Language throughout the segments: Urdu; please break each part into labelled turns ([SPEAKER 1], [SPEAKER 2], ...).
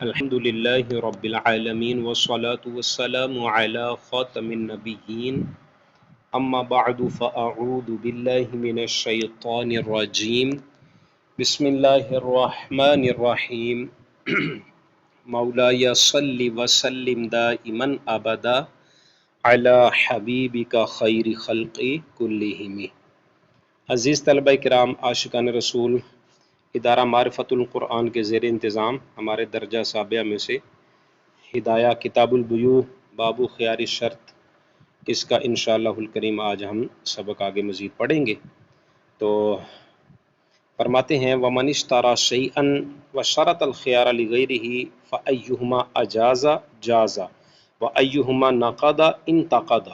[SPEAKER 1] الحمد للہ رب العالمین والصلاة والسلام علی خاتم النبیین اما بعد فاعوذ باللہ من الشیطان الرجیم بسم اللہ الرحمن الرحیم مولاي صل وسلم دائما ابدا علی حبیبک خیر خلق کلہم۔ عزیز طلبہ کرام، عاشقان رسول، ادارہ معرفت القرآن کے زیر انتظام ہمارے درجہ سابعہ میں سے ہدایہ کتاب البیوع باب خیار شرط، اس کا انشاءاللہ الکریم آج ہم سبق آگے مزید پڑھیں گے۔ تو فرماتے ہیں وَمَنِ اشْتَرَى شَيْئًا وَشَرَطَ الْخِيَارَ لِغَيْرِهِ فَأَيُّهُمَا أَجَازَ جَازَ وَأَيُّهُمَا نَقَضَ انتقض۔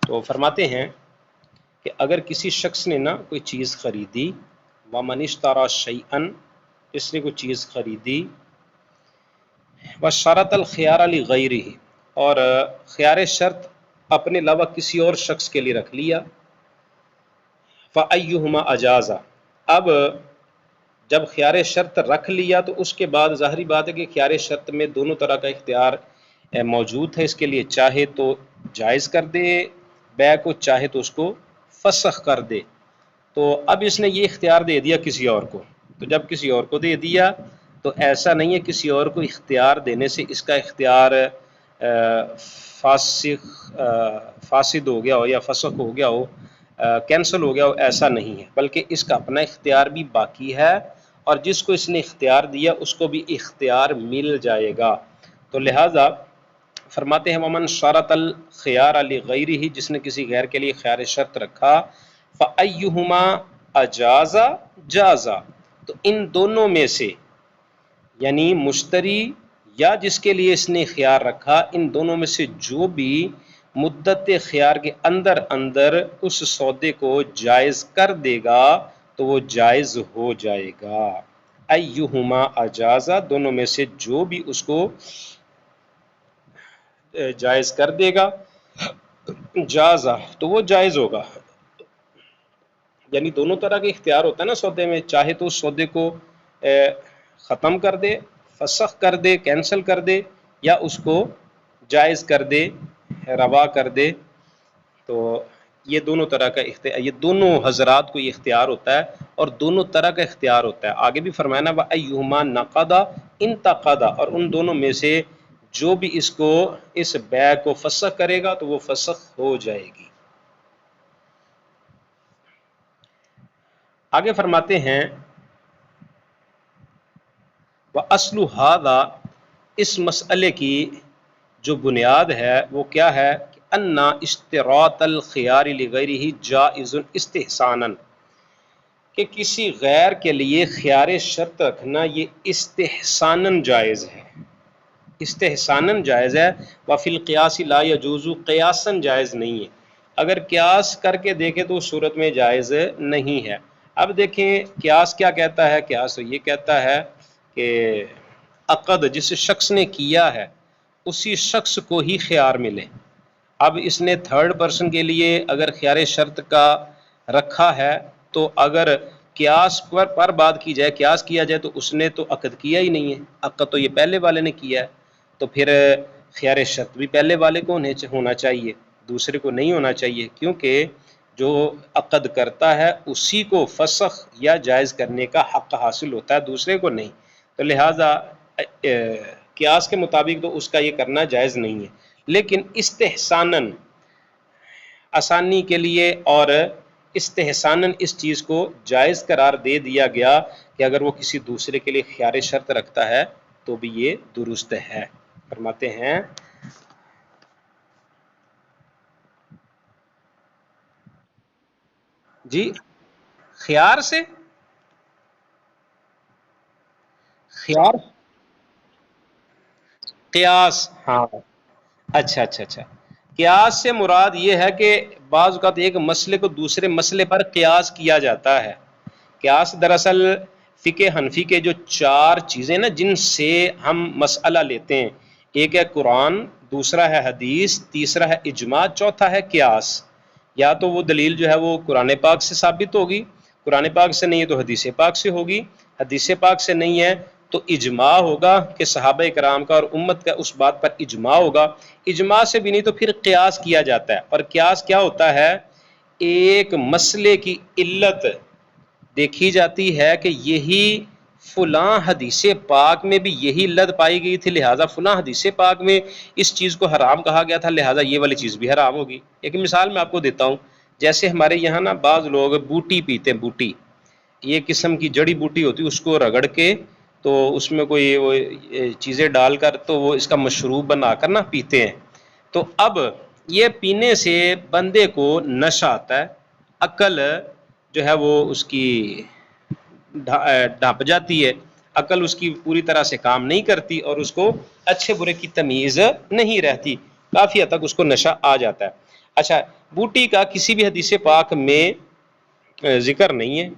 [SPEAKER 1] تو فرماتے ہیں کہ اگر کسی شخص نے نا کوئی چیز خریدی، وَمَنِ اشْتَرَى شَيْئًا، اس نے کوئی چیز خریدی، وَشَرَطَ الْخِيَارَ لِغَيْرِهِ، اور خیار شرط اپنے علاوہ کسی اور شخص کے لیے رکھ لیا، فَأَيُّهُمَا أَجَازَ، اب جب خیار شرط رکھ لیا تو اس کے بعد ظاہری بات ہے کہ خیار شرط میں دونوں طرح کا اختیار موجود ہے، اس کے لیے چاہے تو جائز کر دے بیع کو، چاہے تو اس کو فسخ کر دے۔ تو اب اس نے یہ اختیار دے دیا کسی اور کو، تو جب کسی اور کو دے دیا تو ایسا نہیں ہے کسی اور کو اختیار دینے سے اس کا اختیار فاسد ہو گیا ہو یا فسخ ہو گیا ہو، کینسل ہو گیا ہو، ایسا نہیں ہے، بلکہ اس کا اپنا اختیار بھی باقی ہے، اور جس کو اس نے اختیار دیا اس کو بھی اختیار مل جائے گا۔ تو لہٰذا فرماتے ہیں ومن شرط الخیار لغیرہ، جس نے کسی غیر کے لیے خیار شرط رکھا، فَأَيُّهُمَا أَجَازَ جَازَ، تو ان دونوں میں سے یعنی مشتری یا جس کے لیے اس نے خیار رکھا، ان دونوں میں سے جو بھی مدت خیار کے اندر اندر اس سودے کو جائز کر دے گا تو وہ جائز ہو جائے گا۔ ایہما اجازہ، دونوں میں سے جو بھی اس کو جائز کر دے گا، جازہ تو وہ جائز ہوگا۔ یعنی دونوں طرح کا اختیار ہوتا ہے نا سودے میں، چاہے تو اس سودے کو ختم کر دے، فسخ کر دے، کینسل کر دے، یا اس کو جائز کر دے، روا کر دے۔ تو یہ دونوں طرح کا اختیار، یہ دونوں حضرات کو یہ اختیار ہوتا ہے، اور دونوں طرح کا اختیار ہوتا ہے۔ آگے بھی فرمایا نا وَأَيُّهُمَا نَقَضَ انتقض، اور ان دونوں میں سے جو بھی اس بیع کو فسخ کرے گا تو وہ فسخ ہو جائے گی۔ آگے فرماتے ہیں وَأَصْلُ هَذَا، اس مسئلے کی جو بنیاد ہے وہ کیا ہے کہ أَنَّ اشْتِرَاطَ الْخِيَارِ لِغَيْرِهِ جَائِزٌ اسْتِحْسَانًا، کہ کسی غیر کے لیے خیار شرط رکھنا یہ استحساناً جائز ہے، استحساناً جائز ہے۔ وَفِي الْقِيَاسِ لَا يَجُوزُ، قیاساً جائز نہیں ہے، اگر قیاس کر کے دیکھیں تو اس صورت میں جائز نہیں ہے۔ اب دیکھیں قیاس کیا کہتا ہے، قیاس تو یہ کہتا ہے کہ عقد جس شخص نے کیا ہے اسی شخص کو ہی خیار ملے۔ اب اس نے تھرڈ پرسن کے لیے اگر خیار شرط کا رکھا ہے تو اگر قیاس پر بات کی جائے، قیاس کیا جائے تو اس نے تو عقد کیا ہی نہیں ہے، عقد تو یہ پہلے والے نے کیا ہے، تو پھر خیار شرط بھی پہلے والے کو ہونا چاہیے، دوسرے کو نہیں ہونا چاہیے، کیونکہ جو عقد کرتا ہے اسی کو فسخ یا جائز کرنے کا حق حاصل ہوتا ہے، دوسرے کو نہیں۔ تو لہٰذا قیاس کے مطابق تو اس کا یہ کرنا جائز نہیں ہے، لیکن استحساناً، آسانی کے لیے اور استحساناً اس چیز کو جائز قرار دے دیا گیا کہ اگر وہ کسی دوسرے کے لیے خیار شرط رکھتا ہے تو بھی یہ درست ہے۔ فرماتے ہیں جی خیار سے، خیار قیاس، ہاں اچھا اچھا اچھا، قیاس سے مراد یہ ہے کہ بعض اوقات ایک مسئلے کو دوسرے مسئلے پر قیاس کیا جاتا ہے۔ قیاس دراصل فقہ حنفی کے جو چار چیزیں نا جن سے ہم مسئلہ لیتے ہیں، ایک ہے قرآن، دوسرا ہے حدیث، تیسرا ہے اجماع، چوتھا ہے قیاس۔ یا تو وہ دلیل جو ہے وہ قرآن پاک سے ثابت ہوگی، قرآن پاک سے نہیں ہے تو حدیث پاک سے ہوگی، حدیث پاک سے نہیں ہے تو اجماع ہوگا کہ صحابہ کرام کا اور امت کا اس بات پر اجماع ہوگا. اجماع سے بھی نہیں تو پھر قیاس کیا جاتا ہے. اور قیاس کیا ہوتا ہے؟ ایک مسئلے کی علت دیکھی جاتی ہے کہ یہی فلاں حدیث پاک میں بھی یہی علت پائی گئی تھی، لہٰذا فلاں حدیث پاک میں اس چیز کو حرام کہا گیا تھا، لہٰذا یہ والی چیز بھی حرام ہوگی. ایک مثال میں آپ کو دیتا ہوں. جیسے ہمارے یہاں نا بعض لوگ بوٹی پیتے ہیں. بوٹی یہ قسم کی جڑی بوٹی ہوتی ہے، اس کو رگڑ کے تو اس میں کوئی وہ چیزیں ڈال کر تو وہ اس کا مشروب بنا کر نا پیتے ہیں. تو اب یہ پینے سے بندے کو نشہ آتا ہے، عقل جو ہے وہ اس کی ڈھپ جاتی ہے، عقل اس کی پوری طرح سے کام نہیں کرتی اور اس کو اچھے برے کی تمیز نہیں رہتی، کافی حد تک اس کو نشہ آ جاتا ہے. اچھا، بوٹی کا کسی بھی حدیث پاک میں ذکر نہیں ہے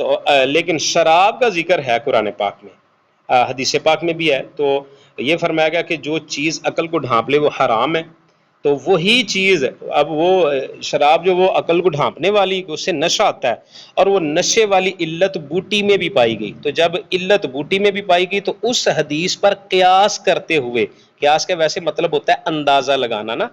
[SPEAKER 1] تو لیکن شراب کا ذکر ہے قرآن پاک میں، حدیث پاک میں بھی ہے. تو یہ فرمایا گیا کہ جو چیز عقل کو ڈھانپ لے وہ حرام ہے. تو وہی چیز اب وہ شراب جو وہ عقل کو ڈھانپنے والی اس سے نشہ آتا ہے، اور وہ نشے والی علت بوٹی میں بھی پائی گئی. تو جب علت بوٹی میں بھی پائی گئی تو اس حدیث پر قیاس کرتے ہوئے، قیاس کا ویسے مطلب ہوتا ہے اندازہ لگانا نا،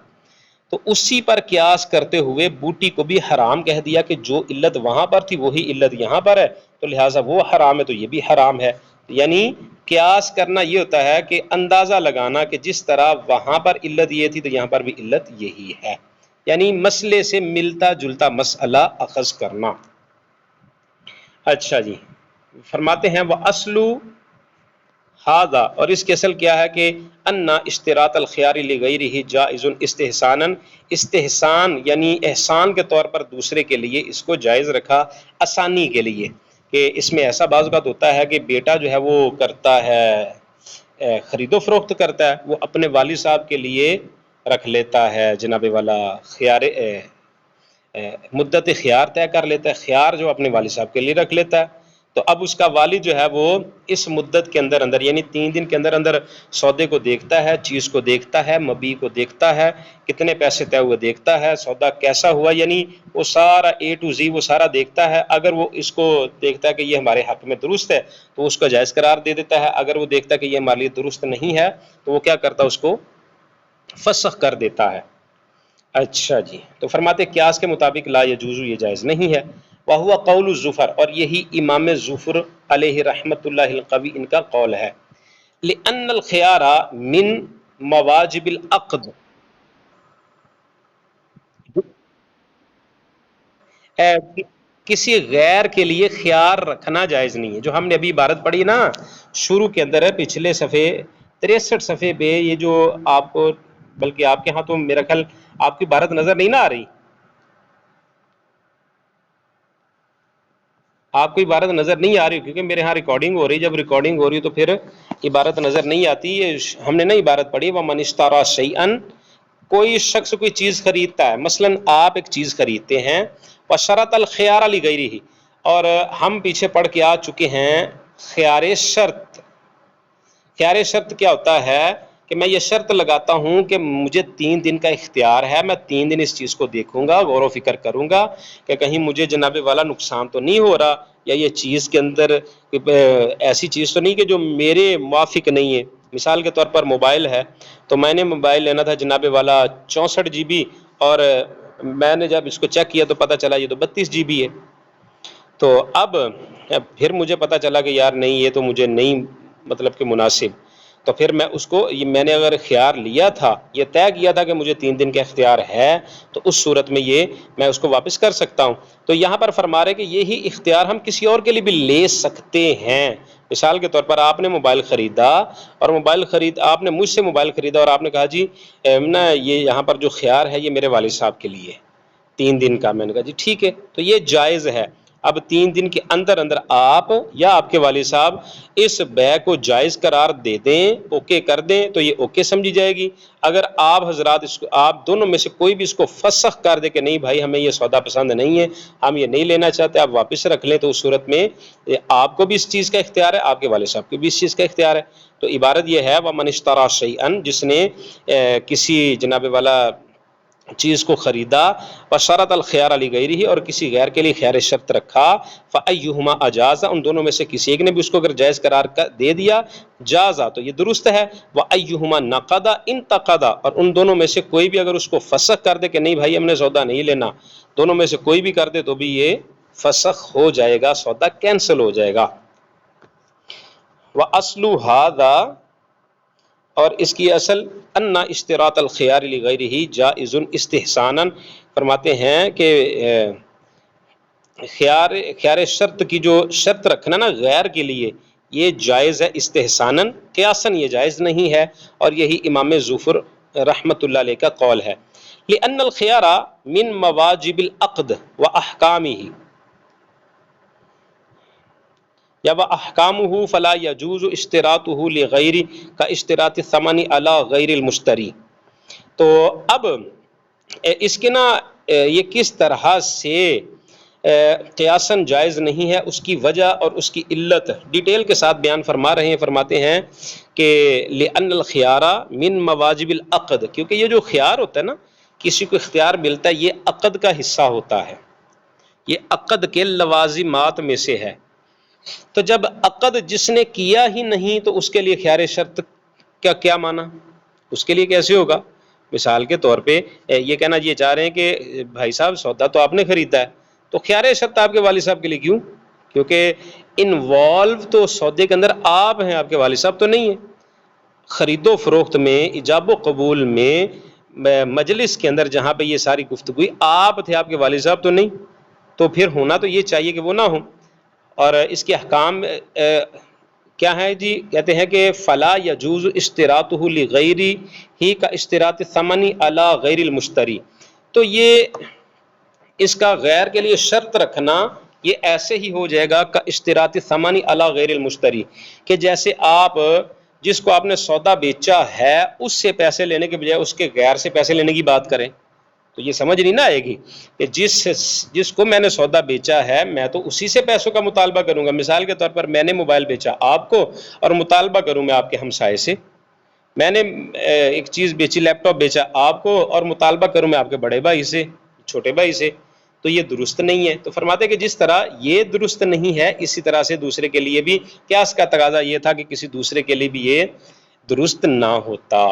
[SPEAKER 1] تو اسی پر قیاس کرتے ہوئے بوٹی کو بھی حرام کہہ دیا کہ جو علت وہاں پر تھی وہی علت یہاں پر ہے، تو لہٰذا وہ حرام ہے تو یہ بھی حرام ہے. یعنی قیاس کرنا یہ ہوتا ہے کہ اندازہ لگانا کہ جس طرح وہاں پر علت یہ تھی تو یہاں پر بھی علت یہی ہے، یعنی مسئلے سے ملتا جلتا مسئلہ اخذ کرنا. اچھا جی، فرماتے ہیں وَأَصْلُ ہاذا، اور اس کی اصل کیا ہے کہ انا اشتراط الخیار لغیرہ جائز استحسانا، استحسان یعنی احسان کے طور پر دوسرے کے لیے اس کو جائز رکھا، آسانی کے لیے. کہ اس میں ایسا بعض اوقات ہوتا ہے کہ بیٹا جو ہے وہ کرتا ہے خرید و فروخت کرتا ہے، وہ اپنے والد صاحب کے لیے رکھ لیتا ہے جناب والا خیار، مدت خیار طے کر لیتا ہے، خیار جو اپنے والد صاحب کے لیے رکھ لیتا ہے. تو اب اس کا والد جو ہے وہ اس مدت کے اندر اندر یعنی 3 دن کے اندر اندر سودے کو دیکھتا ہے، چیز کو دیکھتا ہے، مبیع کو دیکھتا ہے، کتنے پیسے طے ہوئے دیکھتا ہے، سودا کیسا ہوا، یعنی وہ سارا A to Z وہ سارا دیکھتا ہے. اگر وہ اس کو دیکھتا ہے کہ یہ ہمارے حق میں درست ہے تو اس کو جائز قرار دے دیتا ہے. اگر وہ دیکھتا ہے کہ یہ ہمارے لیے درست نہیں ہے تو وہ کیا کرتا ہے، اس کو فسخ کر دیتا ہے. اچھا جی، تو فرماتے قیاس کے مطابق لا یجوز، یہ جائز نہیں ہے. وہو قول الزفر، اور یہی امام زفر علیہ رحمت اللہ القوی ان کا قول ہے. لأن الخیار من مواجب العقد، کسی غیر کے لیے خیار رکھنا جائز نہیں ہے. جو ہم نے ابھی عبارت پڑھی نا شروع کے اندر ہے، پچھلے صفحے 63 صفحے پہ، یہ جو آپ کو، بلکہ آپ کے ہاں تو میرا خیال آپ کی عبارت نظر نہیں نہ آ رہی، آپ کو عبارت نظر نہیں آ رہی کیونکہ میرے ہاں ریکارڈنگ ہو رہی. جب ریکارڈنگ ہو رہی تو پھر عبارت نظر نہیں آتی. ہم نے نا عبارت پڑھی وَمَنِ اشْتَرَىٰ شَيْئًا، کوئی شخص کوئی چیز خریدتا ہے، مثلا آپ ایک چیز خریدتے ہیں، وَشَرَطَ الْخِيَارَ لِغَيْرِهِ، اور ہم پیچھے پڑھ کے آ چکے ہیں خیار شرط. خیار شرط کیا ہوتا ہے کہ میں یہ شرط لگاتا ہوں کہ مجھے 3 دن کا اختیار ہے، میں 3 دن اس چیز کو دیکھوں گا، غور و فکر کروں گا کہ کہیں مجھے جناب والا نقصان تو نہیں ہو رہا، یا یہ چیز کے اندر ایسی چیز تو نہیں کہ جو میرے موافق نہیں ہے. مثال کے طور پر موبائل ہے، تو میں نے موبائل لینا تھا جناب والا 64 GB، اور میں نے جب اس کو چیک کیا تو پتہ چلا یہ تو 32 GB ہے. تو اب پھر مجھے پتہ چلا کہ یار نہیں، یہ تو مجھے نہیں مطلب کہ مناسب. تو پھر میں اس کو، میں نے اگر خیار لیا تھا، یہ طے کیا تھا کہ مجھے 3 دن کا اختیار ہے، تو اس صورت میں یہ میں اس کو واپس کر سکتا ہوں. تو یہاں پر فرما رہے کہ یہی اختیار ہم کسی اور کے لیے بھی لے سکتے ہیں. مثال کے طور پر آپ نے موبائل خریدا، اور آپ نے مجھ سے موبائل خریدا اور آپ نے کہا جی نا یہ یہاں پر جو خیار ہے یہ میرے والد صاحب کے لیے 3 دن کا. میں نے کہا جی ٹھیک ہے، تو یہ جائز ہے. اب 3 دن کے اندر اندر آپ یا آپ کے والد صاحب اس بیع کو جائز قرار دے دیں، اوکے کر دیں، تو یہ اوکے سمجھی جائے گی. اگر آپ حضرات آپ دونوں میں سے کوئی بھی اس کو فسخ کر دے کہ نہیں بھائی ہمیں یہ سودا پسند نہیں ہے، ہم یہ نہیں لینا چاہتے، آپ واپس رکھ لیں، تو اس صورت میں آپ کو بھی اس چیز کا اختیار ہے، آپ کے والد صاحب کو بھی اس چیز کا اختیار ہے. تو عبارت یہ ہے وَمَنِ اشْتَرَىٰ شَيْئًا، جس نے کسی جناب والا چیز کو خریدا، وشرط الخیار علی غیرہ اور کسی غیر کے لیے خیار شرط رکھا، فایہما اجازہ ان دونوں میں سے کسی ایک نے بھی اس کو اگر جائز قرار دے دیا جازا تو یہ درست ہے، وایہما نقدا انتقدا اور ان دونوں میں سے کوئی بھی اگر اس کو فسخ کر دے کہ نہیں بھائی ہم نے سودا نہیں لینا، دونوں میں سے کوئی بھی کر دے تو بھی یہ فسخ ہو جائے گا، سودا کینسل ہو جائے گا۔ واصل ھذا اور اس کی اصل ان اشتراط الخیار لغیرہ جائز استحسانا، فرماتے ہیں کہ خیار شرط کی جو شرط رکھنا نا غیر کے لیے یہ جائز ہے استحساناً، قیاساً یہ جائز نہیں ہے، اور یہی امام ظفر رحمۃ اللہ علیہ کا قول ہے۔ لأن الخیار من مواجب العقد واحکامہ یا واحکامہ فلا یجوز اشتراطہ لغیر کا اشتراط الثمن علی غیر المشتری۔ تو اب اس کے نا یہ کس طرح سے قیاساً جائز نہیں ہے، اس کی وجہ اور اس کی علت ڈیٹیل کے ساتھ بیان فرما رہے ہیں۔ فرماتے ہیں کہ لأن الخیار من مواجب العقد، کیونکہ یہ جو خیار ہوتا ہے نا، کسی کو اختیار ملتا ہے، یہ عقد کا حصہ ہوتا ہے، یہ عقد کے لوازمات میں سے ہے۔ تو جب عقد جس نے کیا ہی نہیں تو اس کے لیے خیار شرط کا کیا معنی، اس کے لیے کیسے ہوگا؟ مثال کے طور پہ یہ کہنا یہ چاہ رہے ہیں کہ بھائی صاحب سودا تو آپ نے خریدا ہے، تو خیار شرط آپ کے والد صاحب کے لیے کیوں؟ کیونکہ انوالو تو سودے کے اندر آپ ہیں، آپ کے والد صاحب تو نہیں ہیں۔ خرید و فروخت میں، ایجاب و قبول میں، مجلس کے اندر جہاں پہ یہ ساری گفتگو آپ تھے، آپ کے والد صاحب تو نہیں، تو پھر ہونا تو یہ چاہیے کہ وہ نہ ہو۔ اور اس کے احکام کیا ہیں جی؟ کہتے ہیں کہ فلا یجوز اشتراطہ لغیرہ کا اشتراط الثمن علی غیر المشتری، تو یہ اس کا غیر کے لیے شرط رکھنا یہ ایسے ہی ہو جائے گا کا اشتراط الثمن علی غیر المشتری، کہ جیسے آپ جس کو آپ نے سودا بیچا ہے اس سے پیسے لینے کے بجائے اس کے غیر سے پیسے لینے کی بات کریں، تو یہ سمجھ نہیں نہ آئے گی کہ جس کو میں نے سودا بیچا ہے میں تو اسی سے پیسوں کا مطالبہ کروں گا۔ مثال کے طور پر میں نے موبائل بیچا آپ کو اور مطالبہ کروں میں آپ کے ہمسائے سے، میں نے ایک چیز بیچی لیپ ٹاپ بیچا آپ کو اور مطالبہ کروں میں آپ کے بڑے بھائی سے، چھوٹے بھائی سے، تو یہ درست نہیں ہے۔ تو فرماتے کہ جس طرح یہ درست نہیں ہے اسی طرح سے دوسرے کے لیے بھی قیاس کا تقاضا یہ تھا کہ کسی دوسرے کے لیے بھی یہ درست نہ ہوتا۔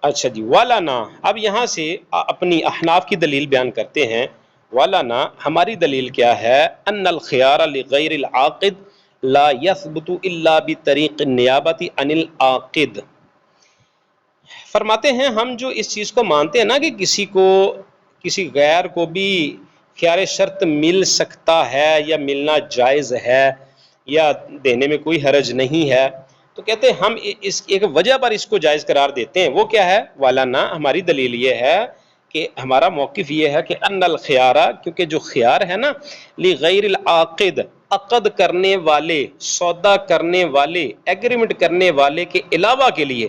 [SPEAKER 1] اچھا جی، والانا، اب یہاں سے اپنی احناف کی دلیل بیان کرتے ہیں۔ والانا، ہماری دلیل کیا ہے؟ ان الخیار لغیر العاقد لا یثبت الا بطریق النیابۃ عن العاقد۔ فرماتے ہیں ہم جو اس چیز کو مانتے ہیں نا کہ کسی غیر کو بھی خیار شرط مل سکتا ہے یا ملنا جائز ہے یا دینے میں کوئی حرج نہیں ہے، تو کہتے ہیں ہم اس ایک وجہ پر اس کو جائز قرار دیتے ہیں، وہ کیا ہے؟ والانا، ہماری دلیل یہ ہے کہ ہمارا موقف یہ ہے کہ ان الخیارہ، کیونکہ جو خیار ہے نا لغیر العاقد، عقد کرنے والے، سودا کرنے والے، ایگریمنٹ کرنے والے کے علاوہ کے لیے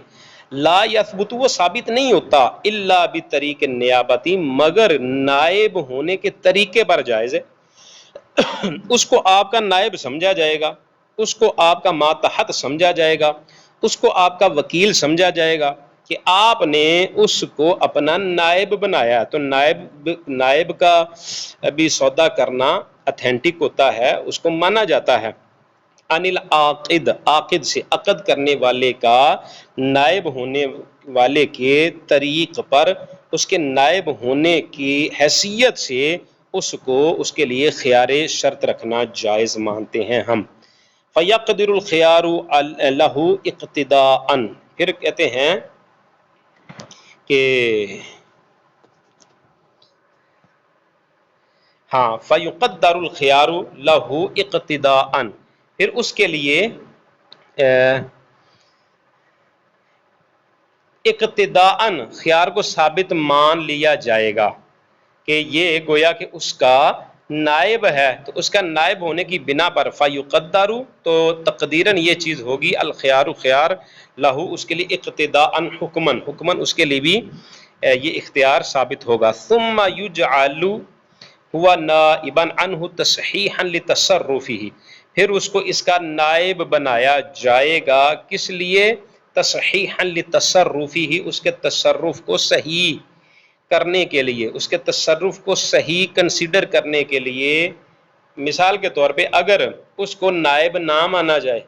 [SPEAKER 1] لا یثبت، وہ ثابت نہیں ہوتا الا بطریق النیابتی، مگر نائب ہونے کے طریقے پر جائز ہے۔ اس کو آپ کا نائب سمجھا جائے گا، اس کو آپ کا ماتحت سمجھا جائے گا، اس کو آپ کا وکیل سمجھا جائے گا کہ آپ نے اس کو اپنا نائب بنایا، تو نائب کا بھی سودا کرنا اتھینٹک ہوتا ہے، اس کو مانا جاتا ہے۔ عن العاقد، عاقد سے، عقد کرنے والے کا نائب ہونے والے کے طریق پر، اس کے نائب ہونے کی حیثیت سے اس کو اس کے لیے خیار شرط رکھنا جائز مانتے ہیں ہم۔ فیقدر الخیار لہ اقتداء، پھر کہتے ہیں کہ ہاں فیقدر الخیار لہ اقتداء، پھر اس کے لیے اقتداء خیار کو ثابت مان لیا جائے گا کہ یہ گویا کہ اس کا نائب ہے، تو اس کا نائب ہونے کی بنا پر فیقدر، تو تقدیراً یہ چیز ہوگی الخیار، خیار لہو اس کے لیے اقتداء حکمن، حکمن اس کے لیے بھی یہ اختیار ثابت ہوگا۔ ثم یجعل ہوا نائبا عنہ تصحیحا لتصرفہ، پھر اس کو اس کا نائب بنایا جائے گا، کس لیے؟ تصحیحا لتصرفہ، اس کے تصرف کو صحیح کرنے کے لیے، اس کے تصرف کو صحیح کنسیڈر کرنے کے لیے۔ مثال کے طور پہ اگر اس کو نائب نہ مانا جائے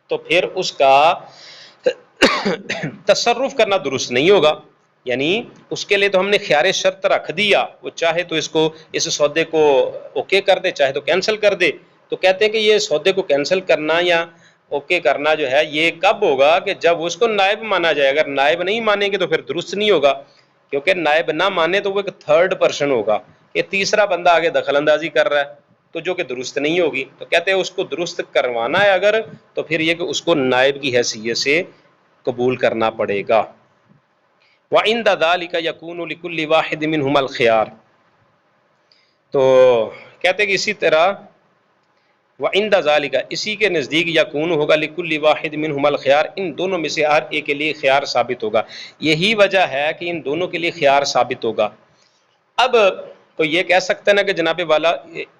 [SPEAKER 1] تو پھر اس کا تصرف کرنا درست نہیں ہوگا، یعنی اس کے لیے تو ہم نے خیار شرط رکھ دیا، وہ چاہے تو اس سودے کو اوکے کر دے، چاہے تو کینسل کر دے۔ تو کہتے ہیں کہ یہ سودے کو کینسل کرنا یا اوکے کرنا جو ہے یہ کب ہوگا؟ کہ جب اس کو نائب مانا جائے۔ اگر نائب نہیں مانیں گے تو پھر درست نہیں ہوگا، کیونکہ نائب نہ مانے تو وہ ایک تھرڈ پرسن ہوگا، کہ تیسرا بندہ آگے دخل اندازی کر رہا ہے، تو جو کہ درست نہیں ہوگی۔ تو کہتے ہیں اس کو درست کروانا ہے اگر، تو پھر یہ کہ اس کو نائب کی حیثیت سے قبول کرنا پڑے گا۔ وَعِنْدَ ذَلِكَ يَكُونُ لِكُلِّ وَاحِدٍ مِّنْهُمَا الْخِيَارُ، تو کہتے ہیں کہ اسی طرح وَعِنْدَ ذَلِكَ، اسی کے نزدیک یکون ہوگا لِكُلِّ وَاحِدٍ مِّنْهُمَا الْخِيَارُ، ان دونوں میں سے ہر ایک کے لیے خیار ثابت ہوگا۔ یہی وجہ ہے کہ ان دونوں کے لیے خیار ثابت ہوگا۔ اب تو یہ کہہ سکتا ہے نا کہ جناب والا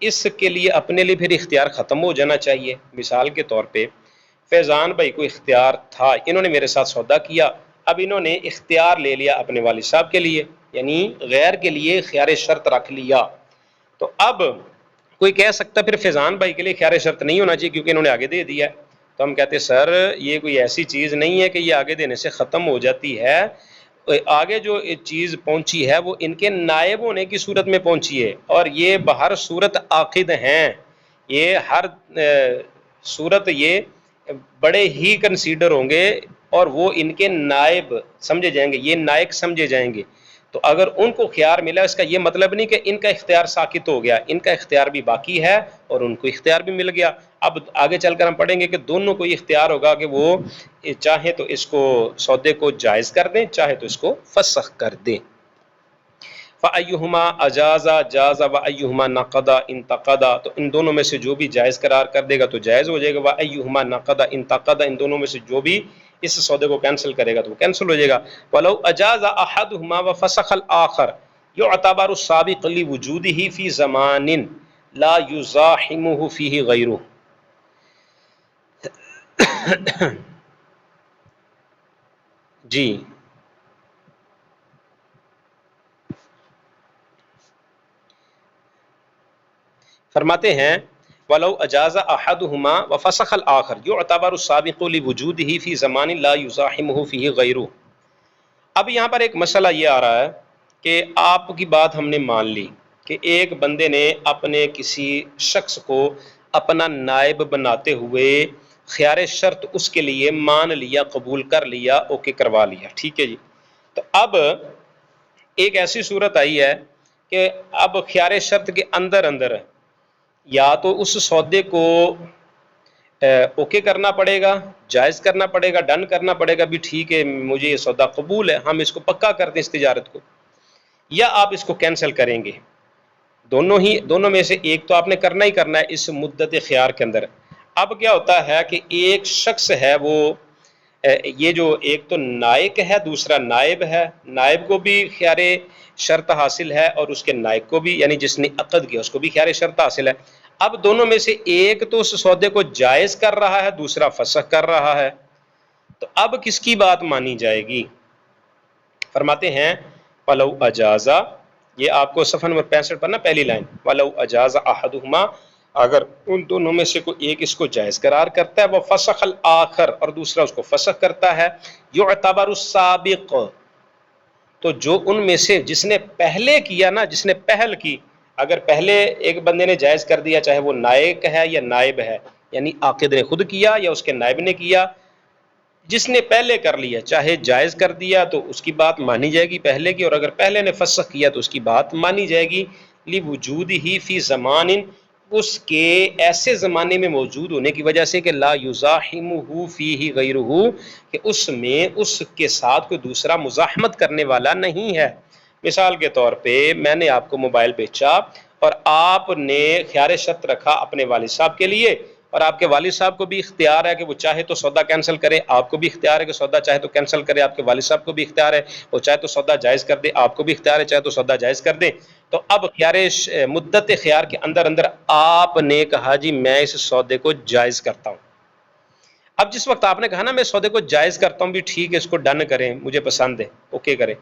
[SPEAKER 1] اس کے لیے اپنے لیے پھر اختیار ختم ہو جانا چاہیے۔ مثال کے طور پہ فیضان بھائی کو اختیار تھا، انہوں نے میرے ساتھ سودا کیا، اب انہوں نے اختیار لے لیا اپنے والد صاحب کے لیے، یعنی غیر کے لیے خیار شرط رکھ لیا۔ تو اب کوئی کہہ سکتا پھر فیضان بھائی کے لیے خیار شرط نہیں ہونا چاہیے کیونکہ انہوں نے آگے دے دیا ہے۔ تو ہم کہتے ہیں سر یہ کوئی ایسی چیز نہیں ہے کہ یہ آگے دینے سے ختم ہو جاتی ہے، آگے جو چیز پہنچی ہے وہ ان کے نائب ہونے کی صورت میں پہنچی ہے، اور یہ بہر صورت عاقد ہیں، یہ ہر صورت یہ بڑے ہی کنسیڈر ہوں گے اور وہ ان کے نائب سمجھے جائیں گے، یہ نائب سمجھے جائیں گے۔ تو اگر ان کو خیار ملا اس کا یہ مطلب نہیں کہ ان کا اختیار ساقط ہو گیا، ان کا اختیار بھی باقی ہے اور ان کو اختیار بھی مل گیا۔ اب آگے چل کر ہم پڑھیں گے کہ دونوں کو اختیار ہوگا کہ وہ چاہے تو اس کو سودے کو جائز کر دیں، چاہے تو اس کو فسخ کر دیں۔ فَأَيُّهُمَا أَجَازَ جَازَ وَأَيُّهُمَا نَقَضَ انتقض، تو ان دونوں میں سے جو بھی جائز قرار کر دے گا تو جائز ہو جائے گا۔ وَأَيُّهُمَا نَقَضَ انتقض، ان دونوں میں سے جو بھی اس سودے کو کینسل کرے گا تو وہ کینسل ہو جائے گا۔ وَلَوْ أَجَازَ أَحَدُهُمَا وَفَسَخَ الْآخَرُ يُعْتَبَرُ السَّابِقُ لِوُجُودِهِ فِي زَمَانٍ لَا يُزَاحِمُهُ فِيهِ غَيْرُهُ۔ جی فرماتے ہیں وَلَوْ أَجَازَ أَحَدُهُمَا وَفَسَخَ الْآخَرُ يُعْتَبَرُ السَّابِقُ لِوُجُودِهِ فِي زَمَانٍ لَا يُزَاحِمُهُ فِيهِ غَيْرُهُ۔ اب یہاں پر ایک مسئلہ یہ آ رہا ہے کہ آپ کی بات ہم نے مان لی کہ ایک بندے نے اپنے کسی شخص کو اپنا نائب بناتے ہوئے خیار شرط اس کے لیے مان لیا، قبول کر لیا، اوکے کروا لیا، ٹھیک ہے جی۔ تو اب ایک ایسی صورت آئی ہے کہ اب خیار شرط کے اندر یا تو اس سودے کو اوکے کرنا پڑے گا، جائز کرنا پڑے گا، ڈن کرنا پڑے گا، بھی ٹھیک ہے مجھے یہ سودا قبول ہے، ہم اس کو پکا کر دیں اس تجارت کو، یا آپ اس کو کینسل کریں گے۔ دونوں میں سے ایک تو آپ نے کرنا ہی کرنا ہے اس مدت خیار کے اندر۔ اب کیا ہوتا ہے کہ ایک شخص ہے وہ یہ جو ایک تو نائب ہے، دوسرا نائب ہے، نائب کو بھی خیار شرط حاصل ہے اور اس کے نائب کو بھی، یعنی جس نے عقد کیا اس کو بھی خیار شرط حاصل ہے۔ اب دونوں میں سے ایک تو اس سودے کو جائز کر رہا ہے، دوسرا فسخ کر رہا ہے، تو اب کس کی بات مانی جائے گی؟ فرماتے ہیں وَلَوْ أَجَازَ، یہ آپ کو صفحہ نمبر 65 پر نا پہلی لائن، وَلَوْ أَجَازَ أَحَدُهُمَا، اگر ان دونوں میں سے کوئی ایک اس کو جائز قرار کرتا ہے، وہ فسخ الآخر، اور دوسرا اس کو فسخ کرتا ہے، يُعْتَبَرُ السَّابِقُ، تو جو ان میں سے جس نے پہلے کیا نا، جس نے پہل کی، اگر پہلے ایک بندے نے جائز کر دیا، چاہے وہ نائب ہے یا نائب ہے، یعنی عاقد نے خود کیا یا اس کے نائب نے کیا، جس نے پہلے کر لیا چاہے جائز کر دیا تو اس کی بات مانی جائے گی پہلے کی، اور اگر پہلے نے فسخ کیا تو اس کی بات مانی جائے گی، لِوُجُودِهِ فِي زَمَانٍ، اس کے ایسے زمانے میں موجود ہونے کی وجہ سے کہ لا یزاحمہ فیہ غیرہ، کہ اس میں اس کے ساتھ کوئی دوسرا مزاحمت کرنے والا نہیں ہے۔ مثال کے طور پہ میں نے آپ کو موبائل بیچا اور آپ نے خیار شرط رکھا اپنے والد صاحب کے لیے، اور آپ کے والد صاحب کو بھی اختیار ہے کہ وہ چاہے تو سودا کینسل کرے، آپ کو بھی اختیار ہے کہ سودا چاہے تو کینسل کرے، آپ کے والد صاحب کو بھی اختیار ہے، وہ چاہے تو سودا جائز کر دے، آپ کو بھی اختیار ہے چاہے تو سودا جائز کر دے۔ تو اب مدت خیار کے اندر آپ نے کہا جی میں اس سودے کو جائز کرتا ہوں۔ اب جس وقت آپ نے کہا نا میں سودے کو جائز کرتا ہوں، بھی ٹھیک ہے، اس کو ڈن کریں، مجھے پسند ہے، اوکے کریں،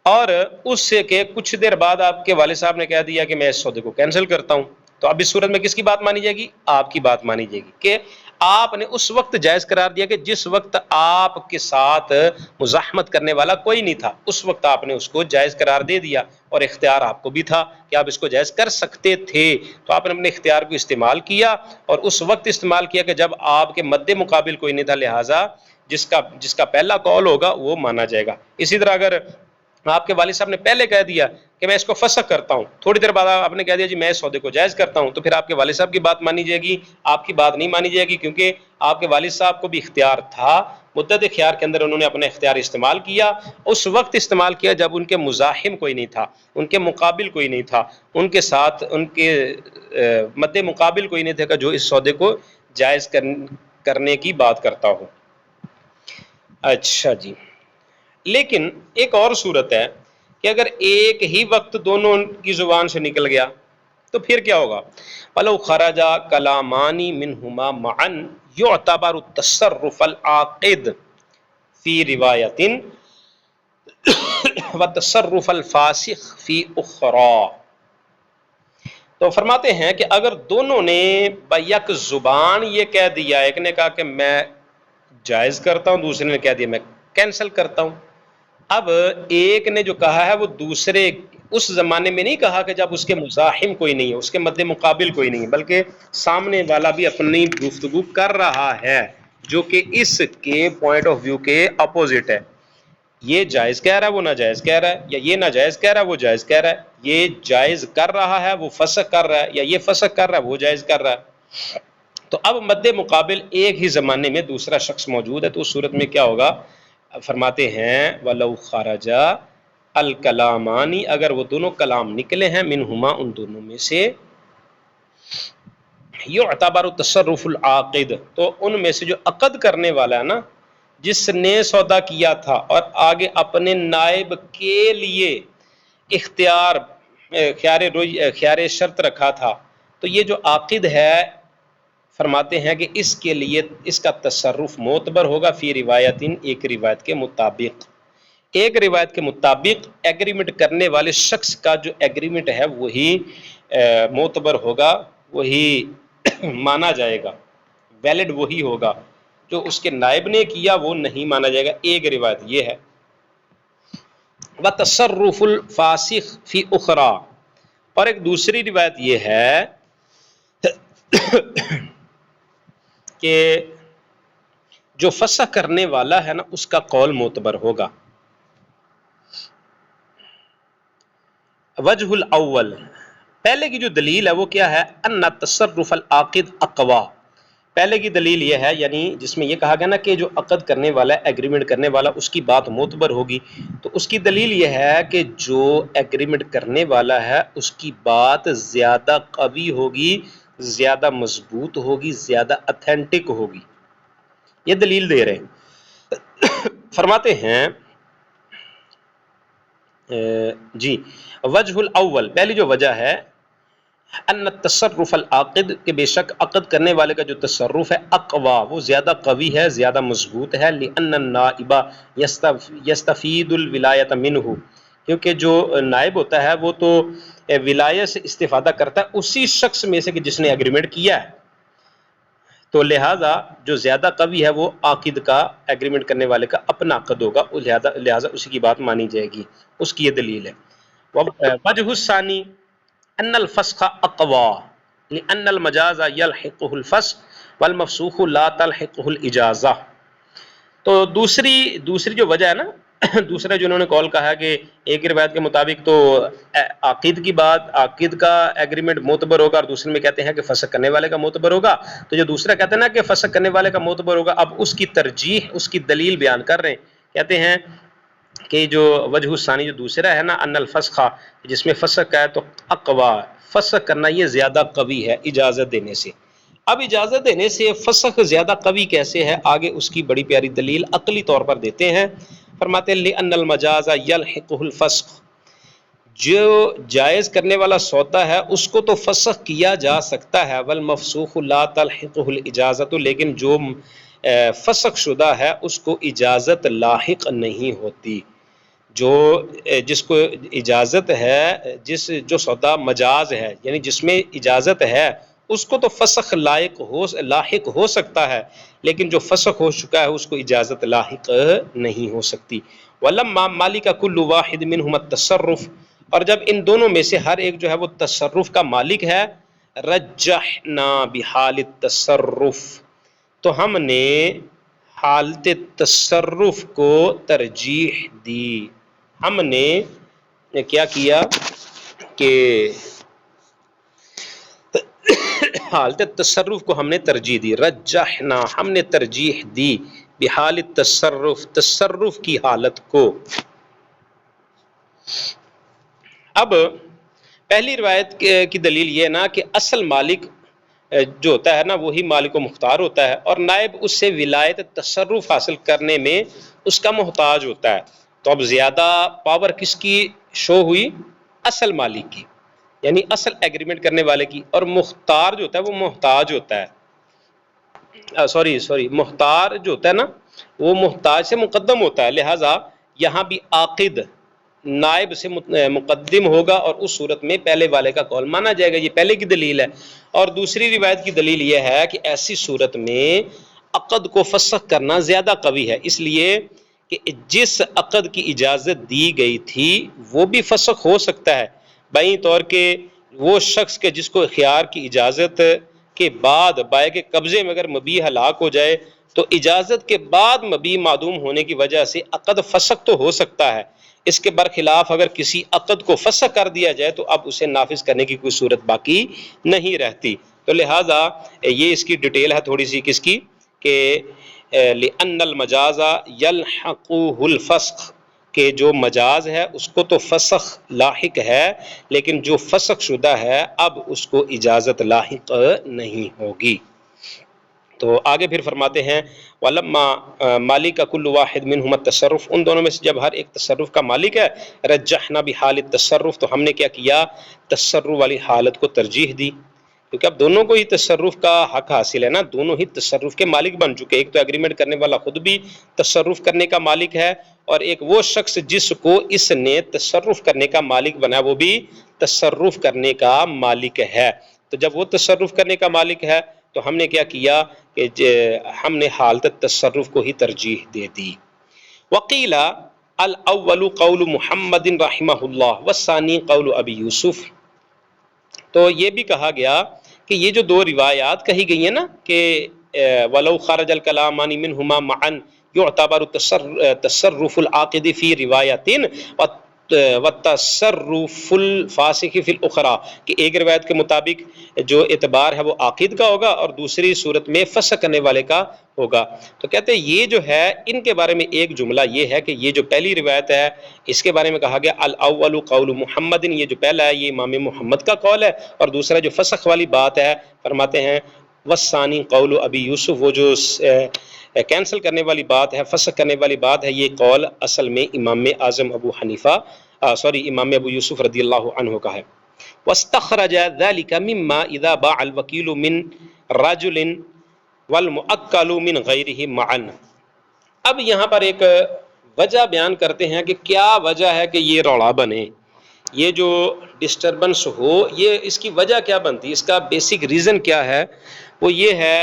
[SPEAKER 1] اور اس سے کہ کچھ دیر بعد آپ کے والد صاحب نے کہہ دیا کہ میں اس سودے کو کینسل کرتا ہوں، تو اب اس صورت میں کس کی بات مانی جائے گی؟ آپ کی بات مانی جائے گی، کہ آپ نے اس وقت جائز قرار دیا کہ جس وقت آپ کے ساتھ مزاحمت کرنے والا کوئی نہیں تھا، اس وقت آپ نے اس کو جائز قرار دے دیا، اور اختیار آپ کو بھی تھا کہ آپ اس کو جائز کر سکتے تھے، تو آپ نے اپنے اختیار کو استعمال کیا، اور اس وقت استعمال کیا کہ جب آپ کے مد مقابل کوئی نہیں تھا، لہٰذا جس کا پہلا قول ہوگا وہ مانا جائے گا۔ اسی طرح اگر آپ کے والد صاحب نے پہلے کہہ دیا کہ میں اس کو فسخ کرتا ہوں، تھوڑی دیر بعد آپ نے کہہ دیا جی میں اس سودے کو جائز کرتا ہوں، تو پھر آپ کے والد صاحب کی بات مانی جائے گی، آپ کی بات نہیں مانی جائے گی، کیونکہ آپ کے والد صاحب کو بھی اختیار تھا، مدت اختیار کے اندر انہوں نے اپنا اختیار استعمال کیا، اس وقت استعمال کیا جب ان کے مزاحم کوئی نہیں تھا، ان کے مقابل کوئی نہیں تھا، ان کے ساتھ ان کے مد مقابل کوئی نہیں تھا کہ جو اس سودے کو جائز کرنے کی بات کرتا ہو۔ اچھا جی، لیکن ایک اور صورت ہے کہ اگر ایک ہی وقت دونوں کی زبان سے نکل گیا تو پھر کیا ہوگا؟ وَلَوْ خَرَجَ كَلَامَانِ مِنْهُمَا مَعًا يُعْتَبَرُ التَّصَرُّفَ الْعَاقِدُ فِي رِوَایَةٍ وَالتَّصَرُّفَ الْفَاسِخُ فِي أُخْرَى۔ تو فرماتے ہیں کہ اگر دونوں نے بیک زبان یہ کہہ دیا، ایک نے کہا کہ میں جائز کرتا ہوں، دوسرے نے کہہ دیا میں کینسل کرتا ہوں، اب ایک نے جو کہا ہے وہ دوسرے اس زمانے میں نہیں کہا کہ جب اس کے مزاحم کوئی نہیں ہے، اس کے مد مقابل کوئی نہیں ہے، بلکہ سامنے والا بھی اپنی گفتگو کر رہا ہے جو کہ اس کے پوائنٹ آف ویو کے اپوزٹ ہے، یہ جائز کہہ رہا ہے وہ ناجائز کہہ رہا ہے، یا یہ ناجائز کہہ رہا ہے وہ جائز کہہ رہا ہے، یہ جائز کر رہا ہے وہ فسق کر رہا ہے، یا یہ فسق کر رہا ہے وہ جائز کر رہا ہے، تو اب مد مقابل ایک ہی زمانے میں دوسرا شخص موجود ہے، تو اس صورت میں کیا ہوگا؟ فرماتے ہیں وَلَوْ خَرَجَ الْكَلَامَانِ، اگر وہ دونوں کلام نکلے ہیں منہما ان دونوں میں سے، یعتبر تصرف العاقد، تو ان میں سے جو عقد کرنے والا ہے نا، جس نے سودا کیا تھا اور آگے اپنے نائب کے لیے خیار شرط رکھا تھا، تو یہ جو عاقد ہے فرماتے ہیں کہ اس کے لیے اس کا تصرف معتبر ہوگا فی روایت، ایک روایت کے مطابق، ایک روایت کے مطابق ایگریمنٹ کرنے والے شخص کا جو ایگریمنٹ ہے وہی معتبر ہوگا، وہی مانا جائے گا، ویلڈ وہی ہوگا، جو اس کے نائب نے کیا وہ نہیں مانا جائے گا، ایک روایت یہ ہے۔ وَتَصَرُّفُ الْفَاسِخِ فِي أُخْرَى، اور ایک دوسری روایت یہ ہے کہ جو فسخ کرنے والا ہے نا اس کا قول معتبر ہوگا۔ وجہ الاول، پہلے کی جو دلیل ہے وہ کیا ہے؟ ان تصرف العاقد اقوا، پہلے کی دلیل یہ ہے، یعنی جس میں یہ کہا گیا نا کہ جو عقد کرنے والا ہے، ایگریمنٹ کرنے والا، اس کی بات معتبر ہوگی، تو اس کی دلیل یہ ہے کہ جو ایگریمنٹ کرنے والا ہے اس کی بات زیادہ قوی ہوگی، زیادہ مضبوط ہوگی، زیادہ اتھینٹک ہوگی، یہ دلیل دے رہے ہیں۔ فرماتے ہیں جی وجہ الاول، پہلی جو وجہ ہے ان تصرف العاقد، کہ بے شک عقد کرنے والے کا جو تصرف ہے اقوا، وہ زیادہ قوی ہے، زیادہ مضبوط ہے، لأن النائب یستفید الولایۃ منہ، کیونکہ جو نائب ہوتا ہے وہ تو ولایت سے استفادہ کرتا ہے اسی شخص میں سے کہ جس نے ایگریمنٹ کیا ہے، تو لہٰذا جو زیادہ قوی ہے وہ عاقد کا، ایگریمنٹ کرنے والے کا اپنا عقد ہوگا، لہٰذا اسی کی بات مانی جائے گی، اس کی یہ دلیل ہے۔ وجہ الثانی ان الفسخ اقوا لان المجاز يلحقه الفسخ والمفسوخ لا تلحقه الاجازہ، تو دوسری جو وجہ ہے نا، دوسرا جو انہوں نے قول کہا ہے کہ ایک روایت کے مطابق تو عقید کی بات، عقید کا ایگریمنٹ معتبر ہوگا، اور دوسرے میں کہتے ہیں کہ فسخ کرنے والے کا معتبر ہوگا، تو جو دوسرا کہتے ہیں نا کہ فسخ کرنے والے کا معتبر ہوگا، اب اس کی ترجیح، اس کی دلیل بیان کر رہے ہیں، کہتے ہیں کہ جو وجہ الثانی جو دوسرا ہے نا ان الفسخ، جس میں فسخ کا ہے تو اقوا، فسخ کرنا یہ زیادہ قوی ہے اجازت دینے سے۔ اب اجازت دینے سے فسخ زیادہ قوی کیسے ہے؟ آگے اس کی بڑی پیاری دلیل عقلی طور پر دیتے ہیں، فرماتے ہیں لأن المجاز یلحقه الفسخ، جو جائز کرنے والا سودا ہے اس کو تو فسخ کیا جا سکتا ہے، والمفسوخ لا تلحقه الاجازت، لیکن جو فسخ شدہ ہے اس کو اجازت لاحق نہیں ہوتی. جو جس کو اجازت ہے، جو سودا مجاز ہے یعنی جس میں اجازت ہے، اس کو تو فسخ لاحق ہو سکتا ہے، لیکن جو فسخ ہو چکا ہے اس کو اجازت لاحق نہیں ہو سکتی. وَلَمَّا مَالِكَ كُلُّ وَاحِدٍ مِّنْهُمَا التَّصَرُّفُ، اور جب ان دونوں میں سے ہر ایک جو ہے وہ تصرف کا مالک ہے، رجحنا بحال التصرف، تو ہم نے حالت تصرف کو ترجیح دی. ہم نے کیا کیا کہ حالت تصرف کو ہم نے ترجیح دی. رجحنا، ہم نے ترجیح دی بحال التصرف، تصرف کی حالت کو. اب پہلی روایت کی دلیل یہ نا کہ اصل مالک جو ہوتا ہے نا وہی مالک و مختار ہوتا ہے، اور نائب اس سے ولایت تصرف حاصل کرنے میں اس کا محتاج ہوتا ہے. تو اب زیادہ پاور کس کی شو ہوئی؟ اصل مالک کی، یعنی اصل ایگریمنٹ کرنے والے کی. اور مختار جو ہوتا ہے وہ محتاج ہوتا ہے، سوری مختار جو ہوتا ہے نا وہ محتاج سے مقدم ہوتا ہے. لہٰذا یہاں بھی عاقد نائب سے مقدم ہوگا، اور اس صورت میں پہلے والے کا قول مانا جائے گا. یہ پہلے کی دلیل ہے. اور دوسری روایت کی دلیل یہ ہے کہ ایسی صورت میں عقد کو فسخ کرنا زیادہ قوی ہے، اس لیے کہ جس عقد کی اجازت دی گئی تھی وہ بھی فسخ ہو سکتا ہے، بائیں طور کہ وہ شخص کے جس کو اختیار کی اجازت کے بعد بائع کے قبضے میں اگر مبیح ہلاک ہو جائے تو اجازت کے بعد مبیح معدوم ہونے کی وجہ سے عقد فسخ تو ہو سکتا ہے. اس کے برخلاف اگر کسی عقد کو فسخ کر دیا جائے تو اب اسے نافذ کرنے کی کوئی صورت باقی نہیں رہتی. تو لہٰذا یہ اس کی ڈیٹیل ہے تھوڑی سی کس کی، کہ لِأَنَّ الْمَجَازَ يَلْحَقُهُ الْفَسْخ، کہ جو مجاز ہے اس کو تو فسخ لاحق ہے، لیکن جو فسخ شدہ ہے اب اس کو اجازت لاحق نہیں ہوگی. تو آگے پھر فرماتے ہیں وَلَمَّا مَالِكَ كُلُّ وَاحِدٍ مِّنْهُمَا التَّصَرُّفُ، ان دونوں میں سے جب ہر ایک تصرف کا مالک ہے، رجحنا بحال التصرف، تو ہم نے کیا کیا؟ تصرف والی حالت کو ترجیح دی، کیونکہ اب دونوں کو ہی تصرف کا حق حاصل ہے نا، دونوں ہی تصرف کے مالک بن چکے. ایک تو ایگریمنٹ کرنے والا خود بھی تصرف کرنے کا مالک ہے، اور ایک وہ شخص جس کو اس نے تصرف کرنے کا مالک بنا وہ بھی تصرف کرنے کا مالک ہے. تو جب وہ تصرف کرنے کا مالک ہے تو ہم نے کیا کیا کہ ہم نے حالت تصرف کو ہی ترجیح دے دی. وقیل الاول قول محمد رحمہ اللہ والثانی قول ابی یوسف، تو یہ بھی کہا گیا کہ یہ جو دو روایات کہی گئی ہیں نا کہ ولو خرج الکلامان منہما معا یعتبر تصرف العاقد فی روایت وتصرف الفاسق فی الاخرى، کہ ایک روایت کے مطابق جو اعتبار ہے وہ عاقد کا ہوگا اور دوسری صورت میں فسخ کرنے والے کا ہوگا. تو کہتے ہیں یہ جو ہے ان کے بارے میں ایک جملہ یہ ہے کہ یہ جو پہلی روایت ہے اس کے بارے میں کہا گیا الاول قول محمد، یہ جو پہلا ہے یہ امام محمد کا قول ہے، اور دوسرا جو فسخ والی بات ہے فرماتے ہیں والثانی قول ابی یوسف، وہ جو کینسل کرنے والی بات ہے، فسخ کرنے والی بات ہے، یہ قول اصل میں امام اعظم امام ابو یوسف رضی اللہ عنہ کا ہے. واستخرج ذلك مما اذا باع الوکیل من رجل والمؤکل من غیرہ معا. اب یہاں پر ایک وجہ بیان کرتے ہیں کہ کیا وجہ ہے کہ یہ روڑا بنے، یہ جو ڈسٹربنس ہو، یہ اس کی وجہ کیا بنتی، اس کا بیسک ریزن کیا ہے. وہ یہ ہے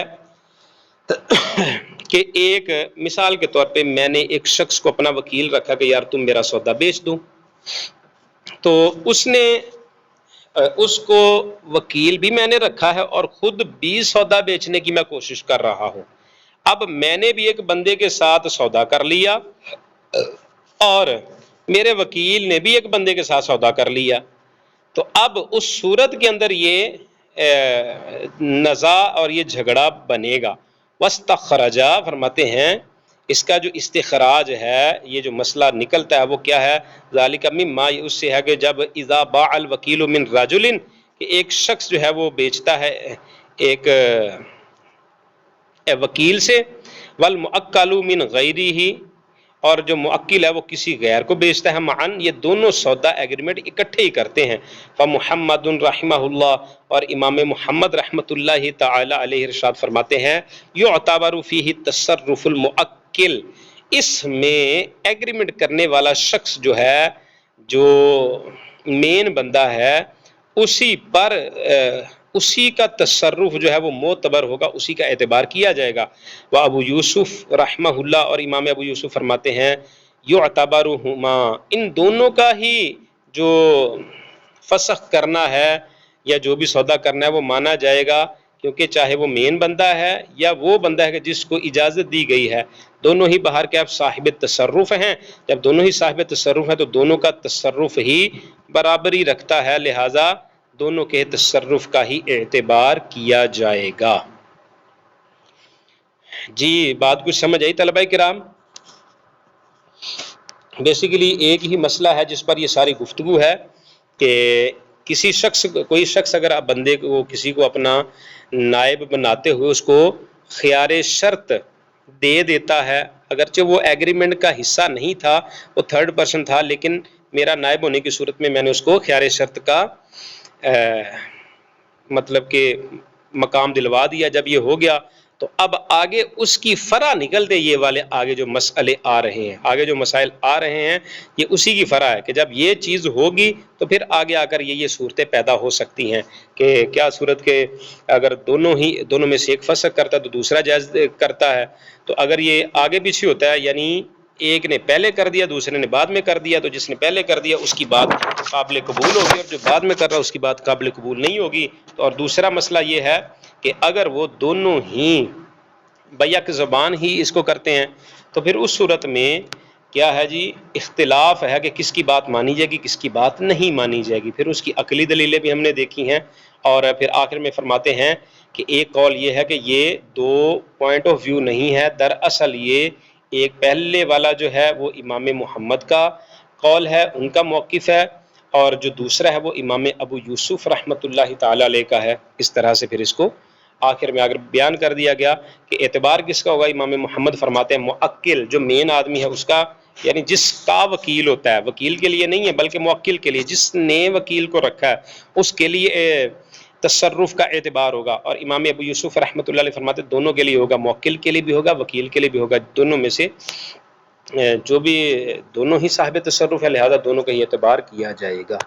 [SPEAKER 1] کہ ایک مثال کے طور پہ میں نے ایک شخص کو اپنا وکیل رکھا کہ یار تم میرا سودا بیچ دو، تو اس کو وکیل بھی میں نے رکھا ہے اور خود بھی سودا بیچنے کی میں کوشش کر رہا ہوں. اب میں نے بھی ایک بندے کے ساتھ سودا کر لیا اور میرے وکیل نے بھی ایک بندے کے ساتھ سودا کر لیا، تو اب اس صورت کے اندر یہ نزاع اور یہ جھگڑا بنے گا. واستخرجا فرماتے ہیں اس کا جو استخراج ہے، یہ جو مسئلہ نکلتا ہے وہ کیا ہے؟ ذالک مما، اس سے ہے کہ جب اذا باع الوکیل من رجل، کہ ایک شخص جو ہے وہ بیچتا ہے ایک وکیل سے، والمؤکل من غیرہ، اور جو موکل ہے وہ کسی غیر کو بیچتا ہے معن، یہ دونوں سودا ایگریمنٹ اکٹھے ہی کرتے ہیں۔ فمحمد رحمہ اللہ، اور امام محمد رحمۃ اللہ تعالی علیہ ارشاد فرماتے ہیں یعتبر فیہ تصرف الموکل، اس میں ایگریمنٹ کرنے والا شخص جو ہے، جو مین بندہ ہے، اسی پر اسی کا تصرف جو ہے وہ معتبر ہوگا، اسی کا اعتبار کیا جائے گا۔ وہ ابو یوسف رحمہ اللہ، اور امام ابو یوسف فرماتے ہیں یعتبرہما، ان دونوں کا ہی جو فسخ کرنا ہے یا جو بھی سودا کرنا ہے وہ مانا جائے گا، کیونکہ چاہے وہ مین بندہ ہے یا وہ بندہ ہے جس کو اجازت دی گئی ہے، دونوں ہی باہر کے اب صاحب تصرف ہیں۔ جب دونوں ہی صاحب تصرف ہیں تو دونوں کا تصرف ہی برابری رکھتا ہے، لہٰذا دونوں کے تصرف کا ہی اعتبار کیا جائے گا۔ جی بات کچھ سمجھ آئی طلبہ کرام؟ بیسیکلی ایک ہی مسئلہ ہے جس پر یہ ساری گفتگو ہے کہ کوئی شخص اگر بندے کو، کسی کو اپنا نائب بناتے ہوئے اس کو خیار شرط دے دیتا ہے، اگرچہ وہ ایگریمنٹ کا حصہ نہیں تھا، وہ تھرڈ پرسن تھا، لیکن میرا نائب ہونے کی صورت میں میں نے اس کو خیار شرط کا مطلب کہ مقام دلوا دیا۔ جب یہ ہو گیا تو اب آگے اس کی فرع نکلتے، یہ والے آگے جو مسئلے آ رہے ہیں، آگے جو مسائل آ رہے ہیں، یہ اسی کی فرع ہے کہ جب یہ چیز ہوگی تو پھر آگے آ کر یہ صورتیں پیدا ہو سکتی ہیں کہ کیا صورت کے اگر دونوں میں سے ایک فسخ کرتا ہے تو دوسرا جائز کرتا ہے، تو اگر یہ آگے پیچھے ہوتا ہے، یعنی ایک نے پہلے کر دیا دوسرے نے بعد میں کر دیا، تو جس نے پہلے کر دیا اس کی بات قابل قبول ہوگی، اور جو بعد میں کر رہا اس کی بات قابل قبول نہیں ہوگی۔ اور دوسرا مسئلہ یہ ہے کہ اگر وہ دونوں ہی بیک زبان ہی اس کو کرتے ہیں تو پھر اس صورت میں کیا ہے جی، اختلاف ہے کہ کس کی بات مانی جائے گی کس کی بات نہیں مانی جائے گی۔ پھر اس کی عقلی دلیلیں بھی ہم نے دیکھی ہیں، اور پھر آخر میں فرماتے ہیں کہ ایک قول یہ ہے کہ یہ دو پوائنٹ آف ویو نہیں ہے، دراصل یہ ایک پہلے والا جو ہے وہ امام محمد کا قول ہے، ان کا موقف ہے، اور جو دوسرا ہے وہ امام ابو یوسف رحمۃ اللہ تعالی علیہ کا ہے۔ اس طرح سے پھر اس کو آخر میں اگر بیان کر دیا گیا کہ اعتبار کس کا ہوگا، امام محمد فرماتے ہیں موکل جو مین آدمی ہے اس کا، یعنی جس کا وکیل ہوتا ہے، وکیل کے لیے نہیں ہے بلکہ موکل کے لیے، جس نے وکیل کو رکھا ہے اس کے لیے تصرف کا اعتبار ہوگا۔ اور امام ابو یوسف رحمۃ اللہ علیہ فرماتے ہیں دونوں کے لیے ہوگا، موکل کے لیے بھی ہوگا وکیل کے لیے بھی ہوگا، دونوں میں سے جو بھی دونوں ہی صاحب تصرف ہے، لہذا دونوں کا ہی اعتبار کیا جائے گا۔